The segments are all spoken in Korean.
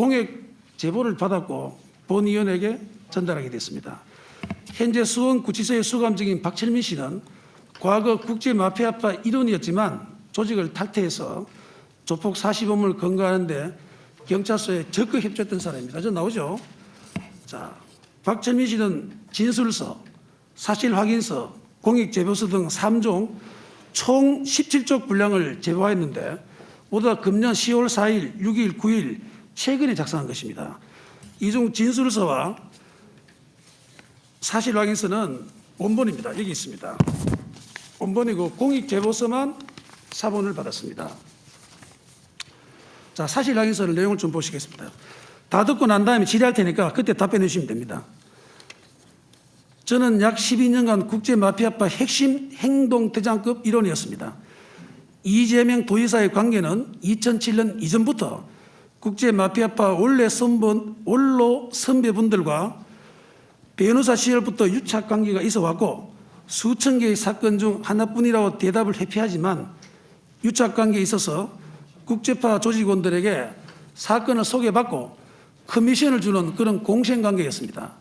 공익 제보를 받았고 본위원에게 전달하게 됐습니다. 현재 수원구치소의 수감중인 박철민 씨는 과거 국제마피아파 일원이었지만 조직을 탈퇴해서 조폭 45물 검거하는 데 경찰서에 적극 협조했던 사람입니다. 저 나오죠? 자, 박철민 씨는 진술서, 사실확인서, 공익제보서 등 3종 총 17쪽 분량을 제보하였는데 모두 금년 10월 4일, 6일, 9일 최근에 작성한 것입니다. 이 중 진술서와 사실확인서는 원본입니다. 여기 있습니다. 원본이고 공익제보서만 사본을 받았습니다. 자, 사실확인서를 내용을 좀 보시겠습니다. 다 듣고 난 다음에 질의할 테니까 그때 답변해 주시면 됩니다. 저는 약 12년간 국제마피아파 핵심 행동대장급 일원이었습니다. 이재명 도지사의 관계는 2007년 이전부터 국제마피아파 원로 선배분들과 변호사 시절부터 유착 관계가 있어 왔고 수천 개의 사건 중 하나뿐이라고 대답을 회피하지만 유착 관계에 있어서 국제파 조직원들에게 사건을 소개받고 커미션을 주는 그런 공생관계였습니다.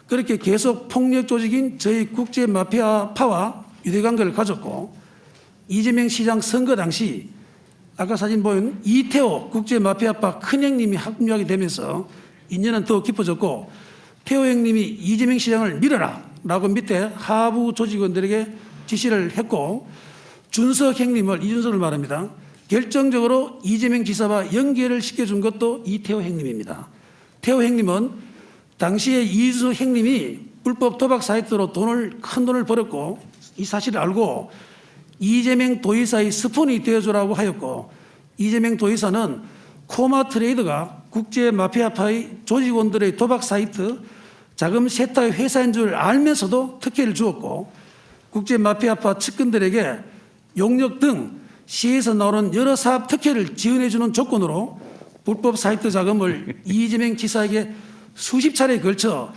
그렇게 계속 폭력 조직인 저희 국제마피아파와 유대관계를 가졌고 이재명 시장 선거 당시 아까 사진 보인 이태호 국제마피아파 큰형님이 합류하게 되면서 인연은 더 깊어졌고 태호 형님이 이재명 시장을 밀어라 라고 밑에 하부 조직원들에게 지시를 했고 준석 형님을 이준석을 말합니다. 결정적으로 이재명 지사와 연결을 시켜준 것도 이태호 형님입니다. 태호 형님은 당시에 이준석 형님이 불법 도박 사이트로 큰 돈을 벌었고 이 사실을 알고 이재명 도지사의 스폰이 되어주라고 하였고 이재명 도지사는 코마 트레이드가 국제마피아파의 조직원들의 도박 사이트 자금 세탁 회사인 줄 알면서도 특혜를 주었고 국제마피아파 측근들에게 용역 등 시에서 나오는 여러 사업 특혜를 지원해 주는 조건으로 불법 사이트 자금을 이재명 지사에게 수십 차례에 걸쳐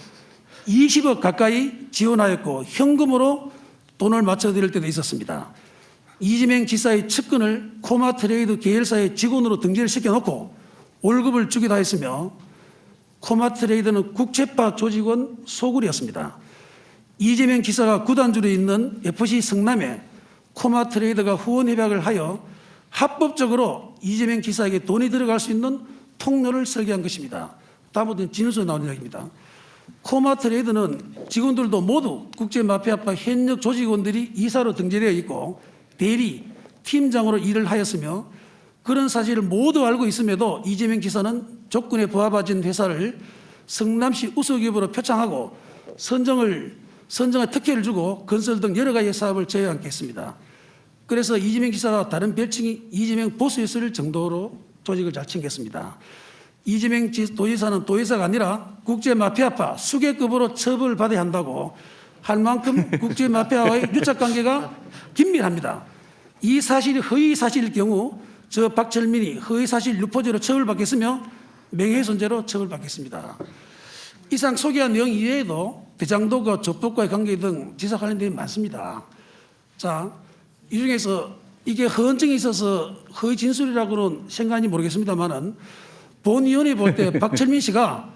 20억 가까이 지원하였고 현금으로 돈을 맞춰드릴 때도 있었습니다. 이재명 지사의 측근을 코마 트레이드 계열사의 직원으로 등재를 시켜놓고 월급을 주기도 했으며 코마 트레이드는 국제파 조직원 소굴이었습니다. 이재명 지사가 구단주로 있는 FC 성남에 코마 트레이드가 후원 협약을 하여 합법적으로 이재명 지사에게 돈이 들어갈 수 있는 통로를 설계한 것입니다. 다음부터는 진술서 나오는 이야기입니다. 코마 트레이드는 직원들도 모두 국제마피아파 현역 조직원들이 이사로 등재되어 있고 대리, 팀장으로 일을 하였으며 그런 사실을 모두 알고 있음에도 이재명 지사는 조건에 부합하진 회사를 성남시 우수기업으로 표창하고 선정에 특혜를 주고 건설 등 여러 가지 사업을 제어하게 했습니다. 그래서 이재명 지사가 다른 별칭이 이재명 보스였을 정도로 조직을 잘 챙겼습니다. 이재명 도지사는 도지사가 아니라 국제마피아파 수계급으로 처벌받아야 한다고 할 만큼 국제마피아와의 유착관계가 긴밀합니다. 이 사실이 허위 사실일 경우 저 박철민이 허위사실 유포죄로 처벌받겠으며 명예훼손죄로 처벌받겠습니다. 이상 소개한 내용 이외에도 대장동과 조폭과의 관계 등 지사 관련 내용이 많습니다. 자, 이 중에서 이게 허언증이 있어서 허위 진술이라고는 생각하는지 모르겠습니다만은 본위원회 볼 때 박철민 씨가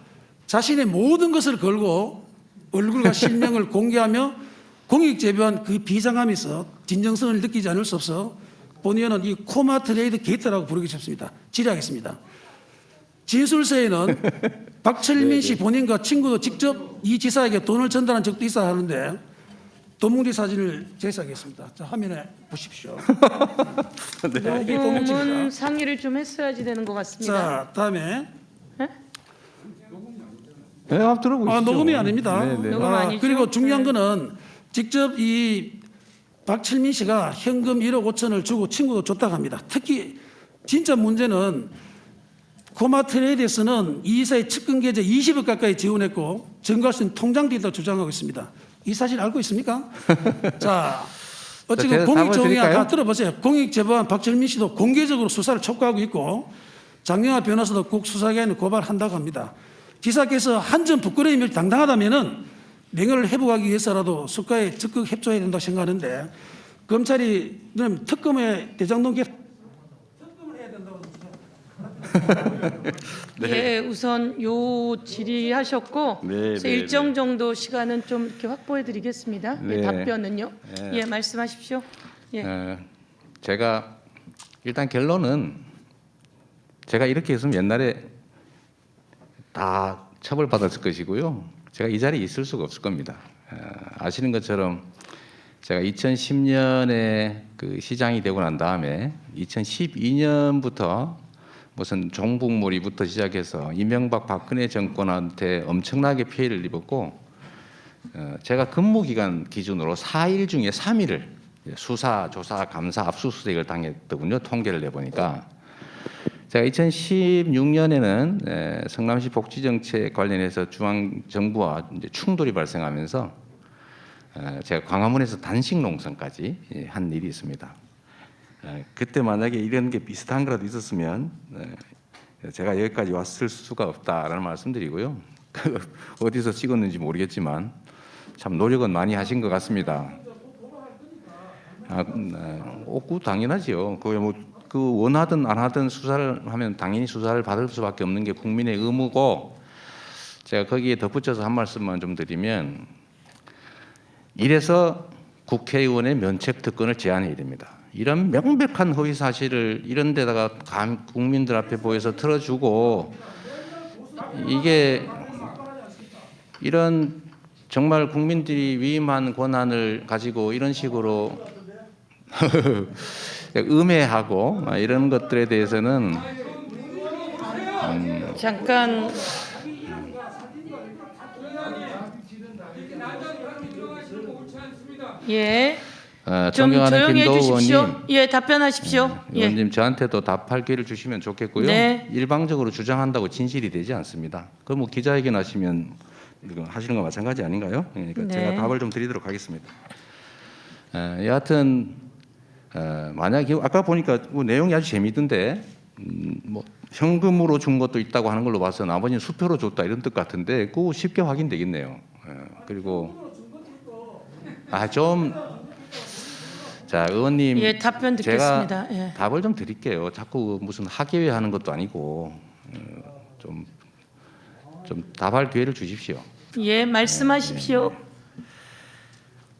자신의 모든 것을 걸고 얼굴과 실명을 공개하며 공익 제보한 그 비장함에서 진정성을 느끼지 않을 수 없어 본위원은 이 코마 트레이드 게이트라고 부르기 쉽습니다. 질의하겠습니다. 진술서에는 박철민 씨 본인과 친구도 직접 이 지사에게 돈을 전달한 적도 있어 하는데 도뭉리 사진을 제시하겠습니다. 자, 화면에 보십시오. 네. 이게 도뭉리입니다. 녹음은 상의를 좀 했어야지 되는 것 같습니다. 자, 다음에 네? 네, 한번 들어보시죠. 녹음이 아닙니다. 네, 네. 녹음 아니죠? 그리고 중요한 네. 거는 직접 이 박철민 씨가 현금 1억 5천을 주고 친구도 줬다고 합니다. 특히 진짜 문제는 코마 트레이드에서는 이 이사의 측근 계좌 20억 가까이 지원했고 증거할 수 있는 통장도 있다고 주장하고 있습니다. 이 사실 알고 있습니까? 자, 어쨌든 공익정의학 다 들어보세요. 공익제보한 박철민 씨도 공개적으로 수사를 촉구하고 있고 장영하 변호사도 국 수사기관에 고발한다고 합니다. 지사께서 한 점 부끄러움이 당당하다면은 명예를 회복하기 위해서라도 수사에 적극 협조해야 된다고 생각하는데 검찰이 특검에 대장동 특검을 해야 된다고 합니다. 예, 우선 요 질의하셨고 네, 그래서 네, 일정 정도 시간은 좀 이렇게 확보해 드리겠습니다. 네. 답변은요. 네. 예, 말씀하십시오. 예. 제가 일단 결론은 제가 이렇게 했으면 옛날에 다 처벌받았을 것이고요. 제가 이 자리에 있을 수가 없을 겁니다. 아시는 것처럼 제가 2010년에 그 시장이 되고 난 다음에 2012년부터 무슨 종북몰이부터 시작해서 이명박 박근혜 정권한테 엄청나게 피해를 입었고 제가 근무기간 기준으로 4일 중에 3일을 수사, 조사, 감사, 압수수색을 당했더군요. 통계를 내보니까 제가 2016년에는 성남시 복지정책 관련해서 중앙정부와 이제 충돌이 발생하면서 제가 광화문에서 단식 농성까지 한 일이 있습니다. 그때 만약에 이런 게 비슷한 거라도 있었으면 제가 여기까지 왔을 수가 없다라는 말씀드리고요. 어디서 찍었는지 모르겠지만 참 노력은 많이 하신 것 같습니다. 꼭 당연하지요. 그 원하든 안 하든 수사를 하면 당연히 수사를 받을 수밖에 없는 게 국민의 의무고 제가 거기에 덧붙여서 한 말씀만 좀 드리면 이래서 국회의원의 면책 특권을 제한해야 됩니다. 이런 명백한 허위 사실을 이런 데다가 국민들 앞에 보여서 틀어주고 이게 이런 정말 국민들이 위임한 권한을 가지고 이런 식으로 음해하고 이런 것들에 대해서는 잠깐 예. 좀 존경하는 조용히 해 김도우 주십시오. 의원님, 예, 답변하십시오. 예. 의원님 저한테도 답할 기회를 주시면 좋겠고요. 네. 일방적으로 주장한다고 진실이 되지 않습니다. 그 뭐 기자회견 하시면 이거 하시는 거 마찬가지 아닌가요? 그러니까 네. 제가 답을 좀 드리도록 하겠습니다. 여하튼 만약에 아까 보니까 뭐 내용이 아주 재미있던데 뭐 현금으로 준 것도 있다고 하는 걸로 봐서 나머지는 수표로 줬다 이런 뜻 같은데 그거 쉽게 확인되겠네요. 그리고 자 의원님 예, 답변 듣겠습니다. 제가 예. 답을 좀 드릴게요. 자꾸 무슨 학예회 하는 것도 아니고 좀 답할 기회를 주십시오. 예, 말씀하십시오.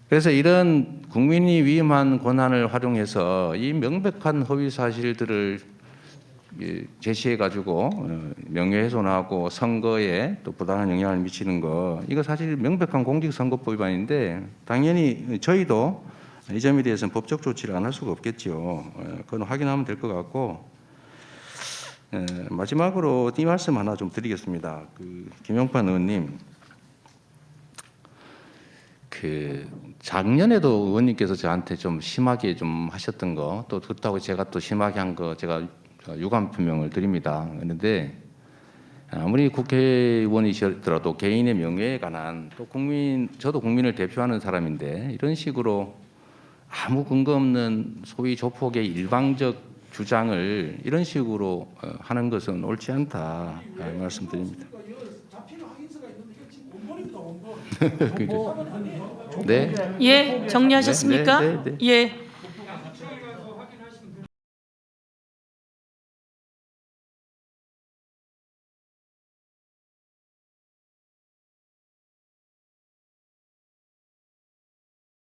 그래서 이런 국민이 위임한 권한을 활용해서 이 명백한 허위 사실들을 제시해 가지고 명예훼손하고 선거에 또 부당한 영향을 미치는 거 이거 사실 명백한 공직선거법 위반인데 당연히 저희도 이 점에 대해서는 법적 조치를 안 할 수가 없겠죠. 그건 확인하면 될 것 같고 마지막으로 이 말씀 하나 좀 드리겠습니다. 그 김용판 의원님, 그 작년에도 의원님께서 저한테 좀 심하게 좀 하셨던 거 또 그렇다고 제가 또 심하게 한 거 제가 유감 표명을 드립니다. 그런데 아무리 국회의원이시더라도 개인의 명예에 관한 또 저도 국민을 대표하는 사람인데 이런 식으로 아무 근거 없는 소위 조폭의 일방적 주장을 이런 식으로 하는 것은 옳지 않다 말씀드립니다. 네. 예, 정리하셨습니까? 네, 네, 네. 예.